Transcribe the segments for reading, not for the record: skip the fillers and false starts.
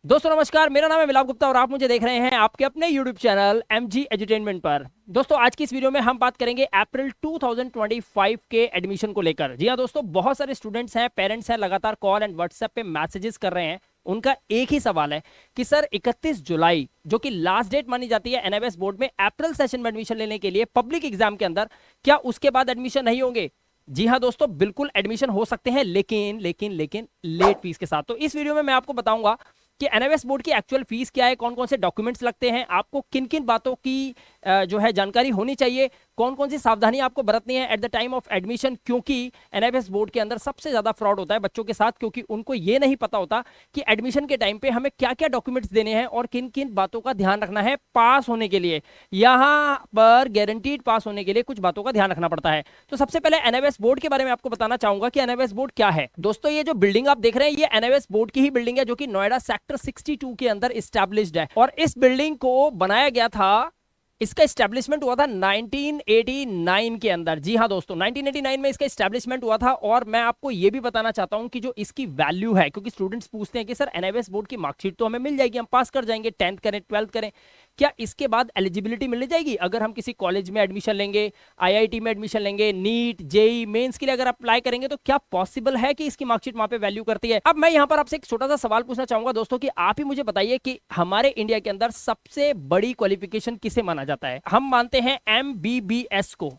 दोस्तों नमस्कार, मेरा नाम है मिलाप गुप्ता और आप मुझे देख रहे हैं आपके अपने YouTube चैनल MG एजुटेनमेंट पर। दोस्तों आज की इस वीडियो में हम बात करेंगे अप्रैल 2025 के एडमिशन को लेकर। जी हाँ दोस्तों, बहुत सारे स्टूडेंट्स हैं, पेरेंट्स हैं, लगातार कॉल एंड व्हाट्सएप पे मैसेजेस कर रहे हैं। उनका एक ही सवाल है कि सर 31 जुलाई जो कि लास्ट डेट मानी जाती है NIVS बोर्ड में अप्रैल सेशन में एडमिशन लेने के लिए पब्लिक एग्जाम के अंदर, क्या उसके बाद एडमिशन नहीं होंगे? जी हाँ दोस्तों, बिल्कुल एडमिशन हो सकते हैं, लेकिन लेकिन लेकिन लेट फीस के साथ। तो इस वीडियो में मैं आपको बताऊंगा कि NIVS बोर्ड की एक्चुअल फीस क्या है, कौन कौन से डॉक्यूमेंट्स लगते हैं, आपको किन किन बातों की जो है जानकारी होनी चाहिए, कौन कौन सी सावधानी आपको बरतनी है at the time of admission. क्योंकि NIVS बोर्ड के अंदर सबसे ज्यादा फ्रॉड होता है बच्चों के साथ, क्योंकि उनको ये नहीं पता होता कि एडमिशन के टाइम पे हमें क्या क्या डॉक्यूमेंट्स देने हैं और किन किन बातों का ध्यान रखना है पास होने के लिए। यहाँ पर गारंटीड पास होने के लिए कुछ बातों का ध्यान रखना पड़ता है। तो सबसे पहले NIVS बोर्ड के बारे में आपको बताना चाहूंगा कि NIVS बोर्ड क्या है। दोस्तों ये जो बिल्डिंग आप देख रहे हैं, ये NIVS बोर्ड की ही बिल्डिंग है, जो कि नोएडा सेक्टर 62 के अंदर इस्टेब्लिश्ड है। और इस बिल्डिंग को बनाया गया था, इसका एस्टेब्लिशमेंट हुआ था 1989 के अंदर। जी हाँ दोस्तों, 1989 में इसका एस्टेब्लिशमेंट हुआ था। और मैं आपको यह भी बताना चाहता हूं कि जो इसकी वैल्यू है, क्योंकि स्टूडेंट्स पूछते हैं कि सर NIVS बोर्ड की मार्कशीट तो हमें मिल जाएगी, हम पास कर जाएंगे, 10th करें 12th करें, क्या इसके बाद एलिजिबिलिटी मिल जाएगी? अगर हम किसी कॉलेज में एडमिशन लेंगे, IIT में एडमिशन लेंगे, नीट जेई मेंस के लिए अगर अप्लाई करेंगे, तो क्या पॉसिबल है कि इसकी मार्कशीट वहां पे वैल्यू करती है? अब मैं यहां पर आपसे एक छोटा सा सवाल पूछना चाहूंगा दोस्तों कि आप ही मुझे बताइए कि हमारे इंडिया के अंदर सबसे बड़ी क्वालिफिकेशन किसे माना जाता है? हम मानते हैं MBBS को।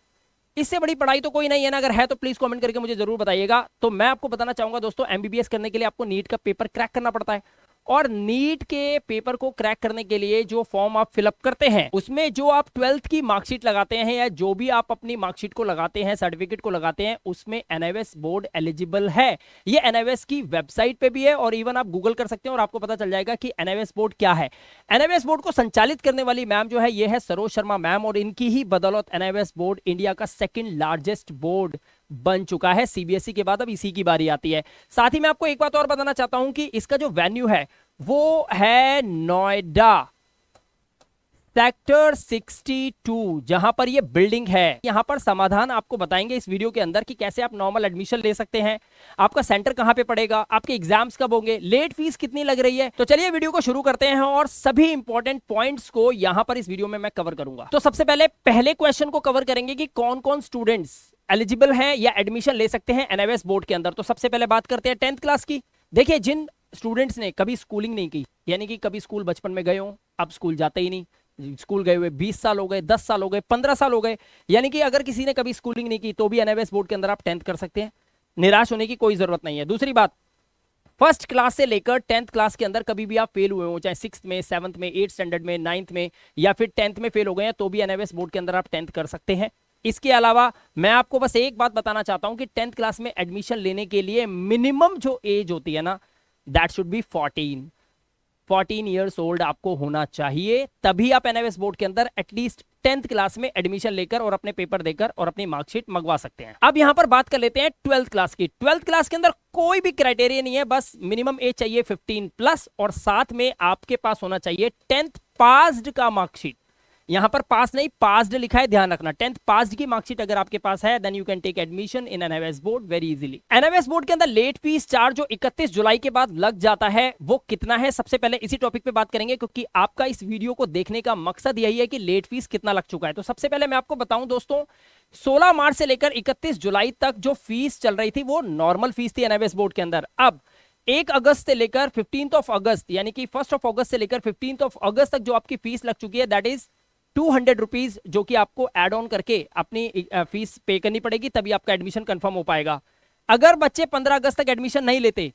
इससे बड़ी पढ़ाई तो कोई नहीं है ना, अगर है तो प्लीज कमेंट करके मुझे जरूर बताइएगा। तो मैं आपको बताना चाहूंगा दोस्तों, MBBS करने के लिए आपको नीट का पेपर क्रैक करना पड़ता है। और नीट के पेपर को क्रैक करने के लिए जो फॉर्म आप फिलअप करते हैं, उसमें जो आप 12th की मार्कशीट लगाते हैं या जो भी आप अपनी मार्कशीट को लगाते हैं, सर्टिफिकेट को लगाते हैं, उसमें NIVS बोर्ड एलिजिबल है। ये NIVS की वेबसाइट पे भी है और इवन आप गूगल कर सकते हैं और आपको पता चल जाएगा कि NIVS बोर्ड क्या है। NIVS बोर्ड को संचालित करने वाली मैम जो है, ये है सरोज शर्मा मैम, और इनकी ही बदौलत NIVS बोर्ड इंडिया का सेकंड लार्जेस्ट बोर्ड बन चुका है। CBSE के बाद अब इसी की बारी आती है। साथ ही मैं आपको एक बात और बताना चाहता हूं कि इसका जो वेन्यू है वो है नोएडा सेक्टर 62, जहां पर ये बिल्डिंग है। यहां पर समाधान आपको बताएंगे इस वीडियो के अंदर कि कैसे आप नॉर्मल एडमिशन ले सकते हैं, आपका सेंटर कहां पे पड़ेगा, आपके एग्जाम्स कब होंगे, लेट फीस कितनी लग रही है। तो चलिए वीडियो को शुरू करते हैं और सभी इंपॉर्टेंट पॉइंट्स को यहां पर इस वीडियो में मैं कवर करूंगा। तो सबसे पहले पहले क्वेश्चन को कवर करेंगे कि कौन कौन स्टूडेंट्स एलिजिबल हैं या एडमिशन ले सकते हैं NIVS बोर्ड के अंदर। तो सबसे पहले बात करते हैं 10th क्लास की। देखिए, जिन स्टूडेंट्स ने कभी स्कूलिंग नहीं की, यानी कि कभी स्कूल बचपन में गए हो, अब स्कूल जाते ही नहीं, स्कूल गए हुए 20 साल हो गए, 10 साल हो गए, 15 साल हो गए, यानी कि अगर किसी ने कभी स्कूलिंग नहीं की तो भी NIVS बोर्ड के अंदर आप 10th कर सकते हैं। निराश होने की कोई जरूरत नहीं है। दूसरी बात, फर्स्ट क्लास से लेकर 10th क्लास के अंदर कभी भी आप फेल हुए हो, चाहे 6th में, 7th में, 8th स्टैंडर्ड में, 9th में, या फिर 10th में फेल हो गए हैं, तो भी NIVS बोर्ड के अंदर आप 10th कर सकते हैं। इसके अलावा मैं आपको बस एक बात बताना चाहता हूं कि 10th क्लास में एडमिशन लेने के लिए मिनिमम जो एज होती है ना, that should be 14 years old आपको होना चाहिए, तभी आप NIVS बोर्ड के अंदर एटलीस्ट 10th क्लास में एडमिशन लेकर और अपने पेपर देकर और अपनी मार्कशीट मंगवा सकते हैं। अब यहां पर बात कर लेते हैं 12th क्लास की। 12th क्लास के अंदर कोई भी क्राइटेरिया नहीं है, बस मिनिमम एज चाहिए 15 प्लस, और साथ में आपके पास होना चाहिए 10th पास्ड का मार्कशीट। यहां पर पास नहीं, पास्ड लिखा है, ध्यान रखना। 10th पास्ड की मार्कशीट अगर आपके पास है, then you can take admission in NIVS board very easily. NIVS board के अंदर लेट फीस चार्ज जो 31 जुलाई के बाद लग जाता है, वो कितना है, सबसे पहले इसी टॉपिक पे बात करेंगे, क्योंकि आपका इस वीडियो को देखने का मकसद यही है कि लेट फीस कितना लग चुका है। तो सबसे पहले मैं आपको बताऊं दोस्तों, 16 मार्च से लेकर 31 जुलाई तक जो फीस चल रही थी वो नॉर्मल फीस थी NIVS बोर्ड के अंदर। अब 1 अगस्त से लेकर 15th ऑफ अगस्त, यानी कि 1st ऑफ अगस्त से लेकर 15th ऑफ अगस्त तक जो आपकी फीस लग चुकी है, दैट इज 200 रुपीज, जो कि आपको एड ऑन करके अपनी फीस पे करनी पड़ेगी, तभी आपका एडमिशन कंफर्म हो पाएगा। अगर बच्चे 15 अगस्त तक एडमिशन नहीं लेते,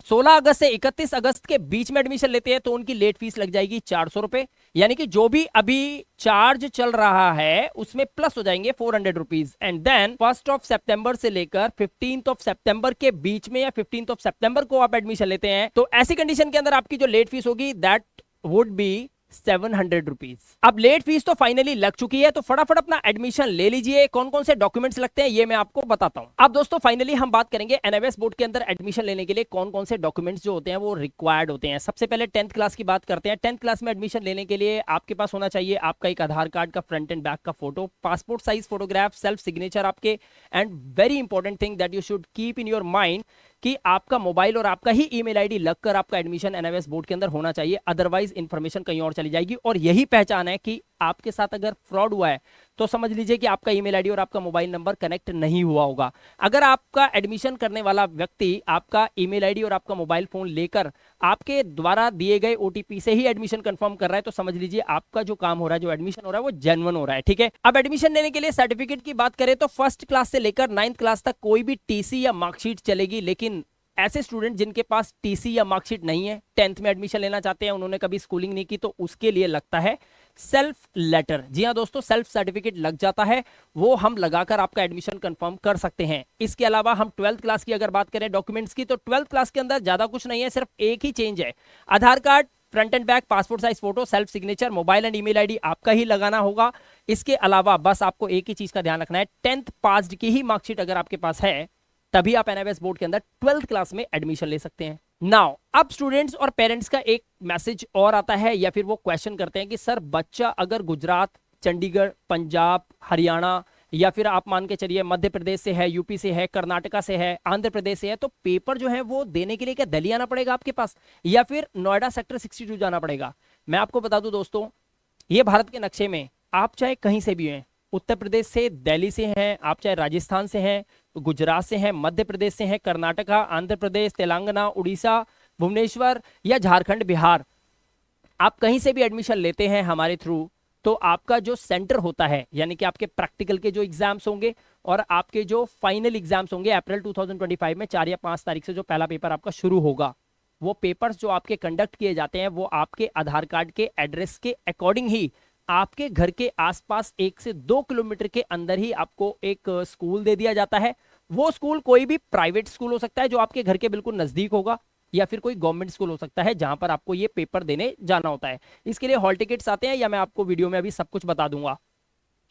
16 अगस्त से 31 अगस्त के बीच में एडमिशन लेते हैं, तो उनकी लेट फीस लग जाएगी 400 रुपए, यानी कि जो भी अभी चार्ज चल रहा है उसमें प्लस हो जाएंगे 400 rupees. And then 1st of सितंबर से लेकर 15th ऑफ सितंबर के बीच में या 15th ऑफ सितंबर को आप एडमिशन लेते हैं, तो ऐसी कंडीशन के अंदर आपकी जो लेट फीस होगी दैट वुड बी 700 रुपीज। अब लेट फीस तो फाइनली लग चुकी है, तो फटाफट अपना एडमिशन ले लीजिए। कौन कौन से डॉक्यूमेंट्स लगते हैं ये मैं आपको बताता हूं। अब दोस्तों फाइनली हम बात करेंगे NIVS बोर्ड के अंदर एडमिशन लेने के लिए कौन कौन से डॉक्यूमेंट्स जो होते हैं वो रिक्वायर्ड होते हैं। सबसे पहले 10th क्लास की बात करते हैं। 10th क्लास में एडमिशन लेने के लिए आपके पास होना चाहिए आपका एक आधार कार्ड का फ्रंट एंड बैक का photo, passport size photograph, self signature आपके, and very important thing that you should keep in your mind कि आपका मोबाइल और आपका ही ईमेल आईडी लगकर आपका एडमिशन एनआईवीएस बोर्ड के अंदर होना चाहिए, अदरवाइज इंफॉर्मेशन कहीं और चली जाएगी। और यही पहचान है कि आपके साथ अगर फ्रॉड हुआ है तो समझ लीजिए कि आपका ईमेल आईडी और आपका मोबाइल नंबर कनेक्ट नहीं हुआ होगा। अगर आपका एडमिशन करने वाला व्यक्ति आपका ईमेल आईडी और आपका मोबाइल फोन लेकर आपके द्वारा दिए गए ओटीपी से ही एडमिशन कंफर्म कर रहा है तो समझ लीजिए आपका जो काम हो रहा है, जो एडमिशन हो रहा है, वो जेन्युइन हो रहा है। ठीक है, अब एडमिशन लेने के लिए सर्टिफिकेट की बात करें तो फर्स्ट क्लास से लेकर 9th क्लास तक कोई भी टीसी या मार्कशीट चलेगी। लेकिन ऐसे स्टूडेंट जिनके पास टीसी या मार्कशीट नहीं है, 10th में एडमिशन लेना चाहते हैं, उन्होंने कभी स्कूलिंग नहीं की, तो उसके लिए लगता है सेल्फ लेटर। जी हाँ दोस्तों, सेल्फ सर्टिफिकेट लग जाता है, वो हम लगाकर आपका एडमिशन कंफर्म कर सकते हैं। इसके अलावा हम 12th क्लास की अगर बात करें डॉक्यूमेंट्स की, तो 12th क्लास के अंदर ज्यादा कुछ नहीं है, सिर्फ एक ही चेंज है, Aadhaar card front and back, passport size photo, self signature, mobile and email ID आपका ही लगाना होगा। इसके अलावा बस आपको एक ही चीज का ध्यान रखना है, 10th पास्ड की ही मार्कशीट अगर आपके पास है तभी आप एनआईवीएस बोर्ड के अंदर 12th क्लास में एडमिशन ले सकते हैं। नाउ अब स्टूडेंट्स और पेरेंट्स का एक मैसेज और आता है या फिर वो क्वेश्चन करते हैं कि सर बच्चा अगर गुजरात, चंडीगढ़, पंजाब, हरियाणा या फिर आप मान के चलिए मध्य प्रदेश से है, यूपी से है, कर्नाटका से है, आंध्र प्रदेश से है, तो पेपर जो है वो देने के लिए क्या दिल्ली आना पड़ेगा आपके पास या फिर नोएडा सेक्टर 62 जाना पड़ेगा? मैं आपको बता दूं दोस्तों, ये भारत के नक्शे में आप चाहे कहीं से भी हैं, उत्तर प्रदेश से, दिल्ली से हैं, आप चाहे राजस्थान से हैं, गुजरात से हैं, मध्य प्रदेश से हैं, कर्नाटका, आंध्र प्रदेश, तेलंगाना, उड़ीसा, भुवनेश्वर या झारखंड, बिहार, आप कहीं से भी एडमिशन लेते हैं हमारे थ्रू, तो आपका जो सेंटर होता है यानी कि आपके प्रैक्टिकल के जो एग्जाम्स होंगे और आपके जो फाइनल एग्जाम्स होंगे अप्रैल 2025 में 4 या 5 तारीख से जो पहला पेपर आपका शुरू होगा, वो पेपर्स जो आपके कंडक्ट किए जाते हैं वो आपके आधार कार्ड के एड्रेस के अकॉर्डिंग ही आपके घर के आसपास 1 से 2 किलोमीटर के अंदर ही आपको एक स्कूल दे दिया जाता है। वो स्कूल कोई भी प्राइवेट स्कूल हो सकता है जो आपके घर के बिल्कुल नजदीक होगा, या फिर कोई गवर्नमेंट स्कूल हो सकता है जहां पर आपको ये पेपर देने जाना होता है। इसके लिए हॉल टिकट्स आते हैं या मैं आपको वीडियो में अभी सब कुछ बता दूंगा।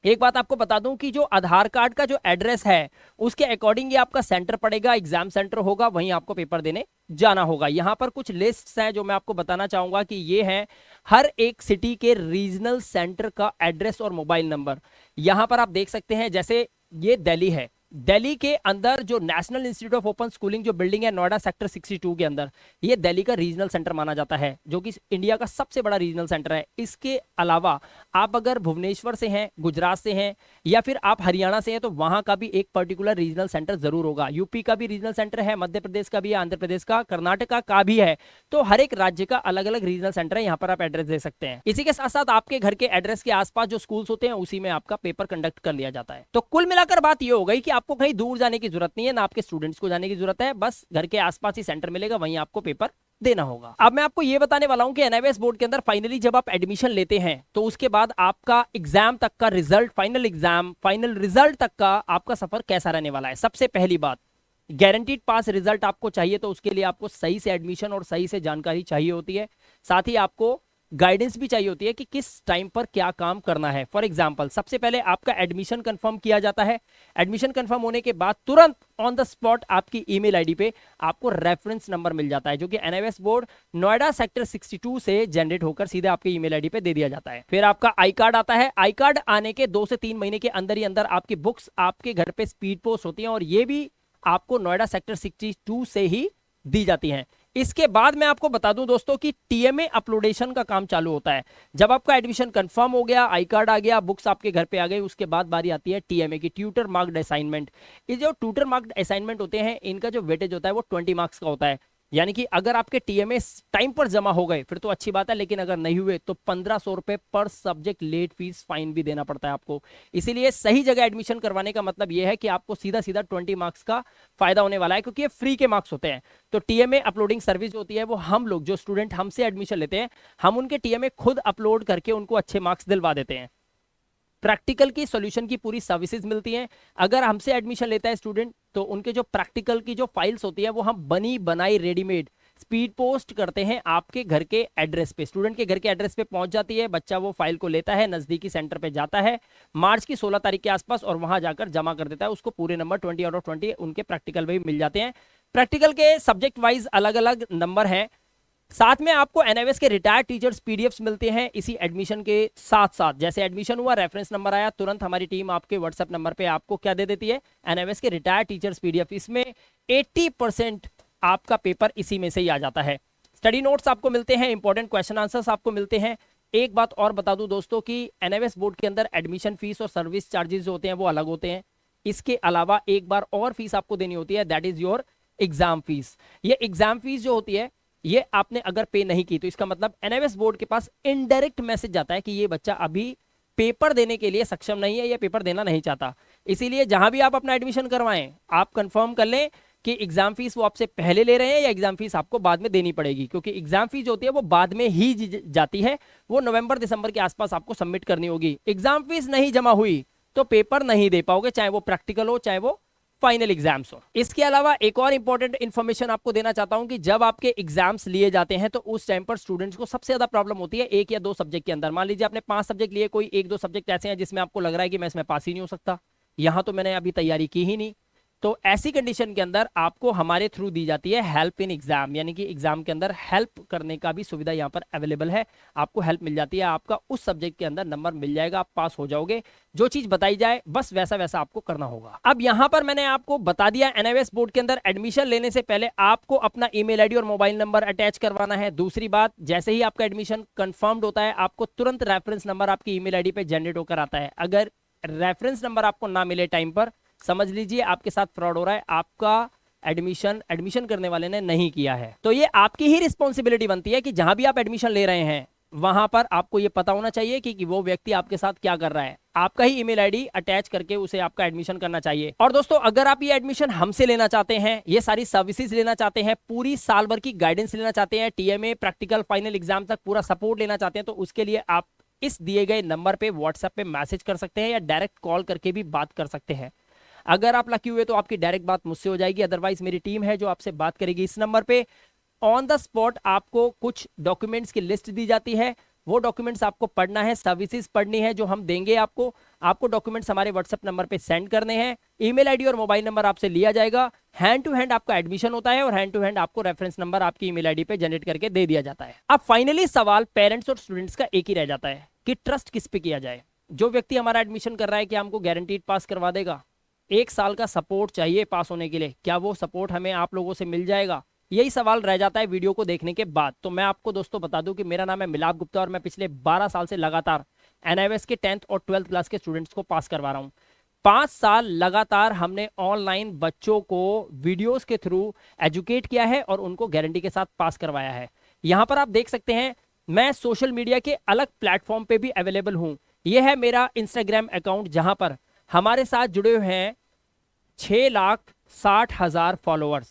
एक बात आपको बता दूं कि जो आधार कार्ड का जो एड्रेस है उसके अकॉर्डिंग ये आपका सेंटर पड़ेगा, एग्जाम सेंटर होगा, वहीं आपको पेपर देने जाना होगा। यहां पर कुछ लिस्ट्स हैं जो मैं आपको बताना चाहूंगा कि ये हैं हर एक सिटी के रीजनल सेंटर का एड्रेस और मोबाइल नंबर। यहां पर आप देख सकते हैं, जैसे ये दिल्ली है, दिल्ली के अंदर जो national institute of open schooling जो बिल्डिंग है नोएडा सेक्टर 62 के अंदर, ये दिल्ली का रीजनल सेंटर माना जाता है, जो कि इंडिया का सबसे बड़ा रीजनल सेंटर है। इसके अलावा आप अगर भुवनेश्वर से हैं, गुजरात से हैं या फिर आप हरियाणा से हैं, तो वहां का भी एक पर्टिकुलर रीजनल सेंटर जरूर होगा। यूपी का भी रीजनल सेंटर है, मध्य प्रदेश का भी है, आंध्र प्रदेश का, कर्नाटका का भी है। तो हर एक राज्य का अलग अलग रीजनल सेंटर है, यहाँ पर आप एड्रेस दे सकते हैं। इसी के साथ साथ आपके घर के एड्रेस के आसपास जो स्कूल्स होते हैं उसी में आपका पेपर कंडक्ट कर लिया जाता है। तो कुल मिलाकर बात यह हो गई कि आपको कहीं दूर जाने की जरूरत नहीं है, ना आपके स्टूडेंट्स को जाने की जरूरत है, बस घर के आसपास ही सेंटर मिलेगा, वहीं आपको पेपर देना होगा। अब मैं आपको यह बताने वाला हूं कि एनआईवीएस बोर्ड के अंदर फाइनली जब आप एडमिशन लेते हैं तो उसके बाद आपका एग्जाम तक का result, final exam, final result तक का आपका सफर कैसा रहने वाला है। सबसे पहली बात, गारंटीड पास रिजल्ट आपको चाहिए, तो उसके लिए आपको सही से एडमिशन और सही से जानकारी चाहिए होती है। साथ ही आपको गाइडेंस भी चाहिए होती है कि किस टाइम पर क्या काम करना है। फॉर एग्जांपल, सबसे पहले आपका एडमिशन कंफर्म किया जाता है। एडमिशन कंफर्म होने के बाद तुरंत ऑन द स्पॉट आपकी ईमेल आईडी पे आपको रेफरेंस नंबर मिल जाता है, जो कि एनआईवीएस बोर्ड नोएडा सेक्टर 62 से जनरेट होकर सीधे आपके ईमेल आईडी पे दे दिया जाता है। फिर आपका आई कार्ड आता है। आई कार्ड आने के 2 से 3 महीने के अंदर ही अंदर आपकी बुक्स आपके घर पे स्पीड पोस्ट होती हैं और ये भी आपको नोएडा सेक्टर 62 से ही दी जाती हैं। इसके बाद मैं आपको बता दूं दोस्तों कि टीएमए अपलोडेशन का काम चालू होता है। जब आपका एडमिशन कंफर्म हो गया, आई कार्ड आ गया, बुक्स आपके घर पे आ गई, उसके बाद बारी आती है टीएमए की, ट्यूटर मार्क्ड असाइनमेंट। ये जो ट्यूटर मार्क्ड असाइनमेंट होते हैं, इनका जो वेटेज होता है वो 20 मार्क्स का होता है। यानी कि अगर आपके टीएमए टाइम पर जमा हो गए फिर तो अच्छी बात है, लेकिन अगर नहीं हुए तो 1500 रुपए पर सब्जेक्ट लेट फीस फाइन भी देना पड़ता है आपको। इसीलिए सही जगह एडमिशन करवाने का मतलब यह है कि आपको सीधा सीधा 20 मार्क्स का फायदा होने वाला है, क्योंकि ये फ्री के मार्क्स होते हैं। तो टीएमए अपलोडिंग सर्विस जो होती है वो हम लोग जो स्टूडेंट हमसे एडमिशन लेते हैं, हम उनके टीएमए खुद अपलोड करके उनको अच्छे मार्क्स दिलवा देते हैं। प्रैक्टिकल की सॉल्यूशन की पूरी सर्विसेज मिलती हैं। अगर हमसे एडमिशन लेता है स्टूडेंट तो उनके जो प्रैक्टिकल की जो फाइल्स होती है वो हम बनी बनाई रेडीमेड स्पीड पोस्ट करते हैं आपके घर के एड्रेस पे। स्टूडेंट के घर के एड्रेस पे पहुंच जाती है, बच्चा वो फाइल को लेता है, नजदीकी सेंटर पे जाता है मार्च की 16 तारीख के आसपास और वहां जाकर जमा कर देता है। उसको पूरे नंबर 20 आउट ऑफ 20 उनके प्रैक्टिकल में मिल जाते हैं। प्रैक्टिकल के सब्जेक्ट वाइज अलग अलग नंबर हैं। साथ में आपको एनआईवीएस के रिटायर्ड टीचर्स पीडीएफ्स मिलते हैं इसी एडमिशन के साथ साथ। जैसे एडमिशन हुआ, रेफरेंस नंबर आया, तुरंत हमारी टीम आपके व्हाट्सएप नंबर पे आपको क्या दे देती है, एनआईवीएस के रिटायर्ड टीचर्स पीडीएफ। इसमें 80% आपका पेपर इसी में से ही आ जाता है। स्टडी नोट्स आपको मिलते हैं, इंपॉर्टेंट क्वेश्चन आंसर्स आपको मिलते हैं। एक बात और बता दूं दोस्तों कि एनआईवीएस बोर्ड के अंदर एडमिशन फीस और सर्विस चार्जेस जो होते हैं वो अलग होते हैं। इसके अलावा एक बार और फीस आपको देनी होती है, that is your exam fees. ये एग्जाम फीस जो होती है ये आपने अगर पे नहीं की तो इसका मतलब एनआईवीएस बोर्ड के पास इनडायरेक्ट मैसेज जाता है कि ये बच्चा अभी पेपर देने के लिए सक्षम नहीं है या पेपर देना नहीं चाहता। इसीलिए जहां भी आप अपना एडमिशन करवाएं आप कंफर्म कर लें कि एग्जाम फीस वो आपसे पहले ले रहे हैं या एग्जाम फीस आपको बाद में देनी पड़ेगी, क्योंकि एग्जाम फीस जो होती है वो बाद में ही जाती है, वो नवंबर दिसंबर के आसपास आपको सबमिट करनी होगी। एग्जाम फीस नहीं जमा हुई तो पेपर नहीं दे पाओगे, चाहे वो प्रैक्टिकल हो चाहे वो फाइनल एग्जाम्स हो। इसके अलावा एक और इंपॉर्टेंट इन्फॉर्मेशन आपको देना चाहता हूं कि जब आपके एग्जाम्स लिए जाते हैं तो उस टाइम पर स्टूडेंट्स को सबसे ज्यादा प्रॉब्लम होती है एक या दो सब्जेक्ट के अंदर। मान लीजिए आपने 5 सब्जेक्ट लिए, कोई 1-2 सब्जेक्ट ऐसे हैं जिसमें आपको लग रहा है कि मैं इसमें पास ही नहीं हो सकता, यहां तो मैंने अभी तैयारी की ही नहीं, तो ऐसी कंडीशन के अंदर आपको हमारे थ्रू दी जाती है हेल्प इन एग्जाम, यानी कि एग्जाम के अंदर हेल्प करने का भी सुविधा यहाँ पर अवेलेबल है। आपको हेल्प मिल जाती है, आपका उस सब्जेक्ट के अंदर नंबर मिल जाएगा, आप पास हो जाओगे। जो चीज बताई जाए बस वैसा वैसा आपको करना होगा। अब यहाँ पर मैंने आपको बता दिया एनआईवीएस बोर्ड के अंदर एडमिशन लेने से पहले आपको अपना ईमेल आईडी और मोबाइल नंबर अटैच करवाना है। दूसरी बात, जैसे ही आपका एडमिशन कंफर्म्ड होता है आपको तुरंत रेफरेंस नंबर आपकी ईमेल आईडी पे जनरेट होकर आता है। अगर रेफरेंस नंबर आपको ना मिले टाइम पर, समझ लीजिए आपके साथ फ्रॉड हो रहा है, आपका एडमिशन करने वाले ने नहीं किया है। तो ये आपकी ही रिस्पॉन्सिबिलिटी बनती है कि जहां भी आप एडमिशन ले रहे हैं वहां पर आपको ये पता होना चाहिए कि वो व्यक्ति आपके साथ क्या कर रहा है। आपका ही ईमेल आईडी अटैच करके उसे आपका एडमिशन करना चाहिए। और दोस्तों अगर आप ये एडमिशन हमसे लेना चाहते हैं, ये सारी सर्विसेज लेना चाहते हैं, पूरी साल भर की गाइडेंस लेना चाहते हैं, टीएमए प्रैक्टिकल फाइनल एग्जाम तक पूरा सपोर्ट लेना चाहते हैं, तो उसके लिए आप इस दिए गए नंबर पे व्हाट्सएप पे मैसेज कर सकते हैं या डायरेक्ट कॉल करके भी बात कर सकते हैं। अगर आप लकी हुए तो आपकी डायरेक्ट बात मुझसे हो जाएगी, अदरवाइज मेरी टीम है जो आपसे बात करेगी इस नंबर पे। ऑन द स्पॉट आपको कुछ डॉक्यूमेंट्स की लिस्ट दी जाती है, वो डॉक्यूमेंट्स आपको पढ़ना है, सर्विसेज पढ़नी है जो हम देंगे आपको डॉक्यूमेंट्स हमारे व्हाट्सएप नंबर पे सेंड करने हैं। ईमेल आईडी और मोबाइल नंबर आपसे लिया जाएगा, हैंड टू हैंड आपका एडमिशन होता है और हैंड टू हैंड आपको रेफरेंस नंबर आपकी ईमेल आईडी पे जनरेट करके दे दिया जाता है। अब फाइनली सवाल पेरेंट्स और स्टूडेंट्स का एक ही रह जाता है कि ट्रस्ट किस पे किया जाए। जो व्यक्ति हमारा एडमिशन कर रहा है कि हमको गारंटीड पास करवा देगा, 1 साल का सपोर्ट चाहिए पास होने के लिए, क्या वो सपोर्ट हमें आप लोगों से मिल जाएगा? यही सवाल रह जाता है वीडियो को देखने के बाद। तो मैं आपको दोस्तों बता दूं कि मेरा नाम है मिलाप गुप्ता और मैं पिछले 12 साल से लगातार एनआईवीएस के 10th और 12th क्लास के स्टूडेंट्स को पास करवा रहा हूं। 5 साल लगातार हमने ऑनलाइन बच्चों को वीडियोस के थ्रू एजुकेट किया है और उनको गारंटी के साथ पास करवाया है। यहां पर आप देख सकते हैं मैं सोशल मीडिया के अलग प्लेटफॉर्म पे भी अवेलेबल हूं। यह है मेरा इंस्टाग्राम अकाउंट जहां पर हमारे साथ जुड़े हुए हैं 6,60,000 फॉलोअर्स,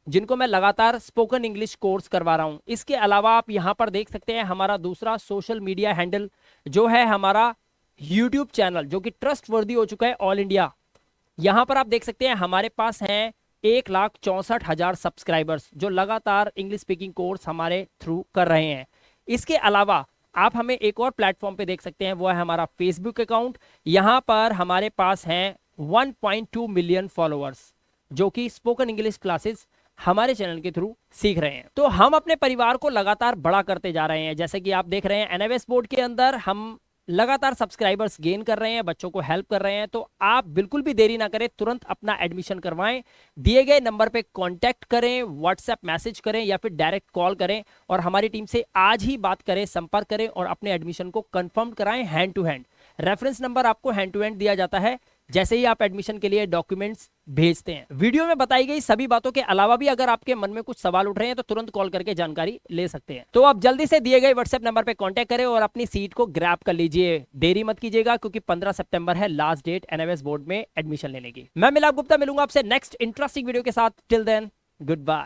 जिनको मैं लगातार स्पोकन इंग्लिश कोर्स करवा रहा हूं। इसके अलावा आप यहां पर देख सकते हैं हमारा दूसरा सोशल मीडिया हैंडल जो है हमारा यूट्यूब चैनल, जो कि ट्रस्ट वर्दी हो चुका है ऑल इंडिया। यहां पर आप देख सकते हैं हमारे पास हैं 1,64,000 सब्सक्राइबर्स जो लगातार इंग्लिश स्पीकिंग कोर्स हमारे थ्रू कर रहे हैं। इसके अलावा आप हमें एक और प्लेटफॉर्म पे देख सकते हैं, वो है हमारा फेसबुक अकाउंट। यहां पर हमारे पास हैं 1.2 मिलियन फॉलोअर्स जो कि स्पोकन इंग्लिश क्लासेस हमारे चैनल के थ्रू सीख रहे हैं। तो हम अपने परिवार को लगातार बड़ा करते जा रहे हैं। जैसे कि आप देख रहे हैं एनआईवीएस बोर्ड के अंदर हम लगातार सब्सक्राइबर्स गेन कर रहे हैं, बच्चों को हेल्प कर रहे हैं। तो आप बिल्कुल भी देरी ना करें, तुरंत अपना एडमिशन करवाएं, दिए गए नंबर पे कांटेक्ट करें, व्हाट्सएप मैसेज करें या फिर डायरेक्ट कॉल करें और हमारी टीम से आज ही बात करें, संपर्क करें और अपने एडमिशन को कंफर्म कराएं hand to hand. Reference number आपको हैंड टू हैंड दिया जाता है जैसे ही आप एडमिशन के लिए डॉक्यूमेंट्स भेजते हैं। वीडियो में बताई गई सभी बातों के अलावा भी अगर आपके मन में कुछ सवाल उठ रहे हैं तो तुरंत कॉल करके जानकारी ले सकते हैं। तो आप जल्दी से दिए गए व्हाट्सएप नंबर पे कांटेक्ट करें और अपनी सीट को ग्रैब कर लीजिए। देरी मत कीजिएगा क्योंकि 15 सितंबर है लास्ट डेट एनआईवीएस बोर्ड में एडमिशन लेने की। मैं मिलाप गुप्ता मिलूंगा आपसे नेक्स्ट इंटरेस्टिंग वीडियो के साथ। Till then good bye.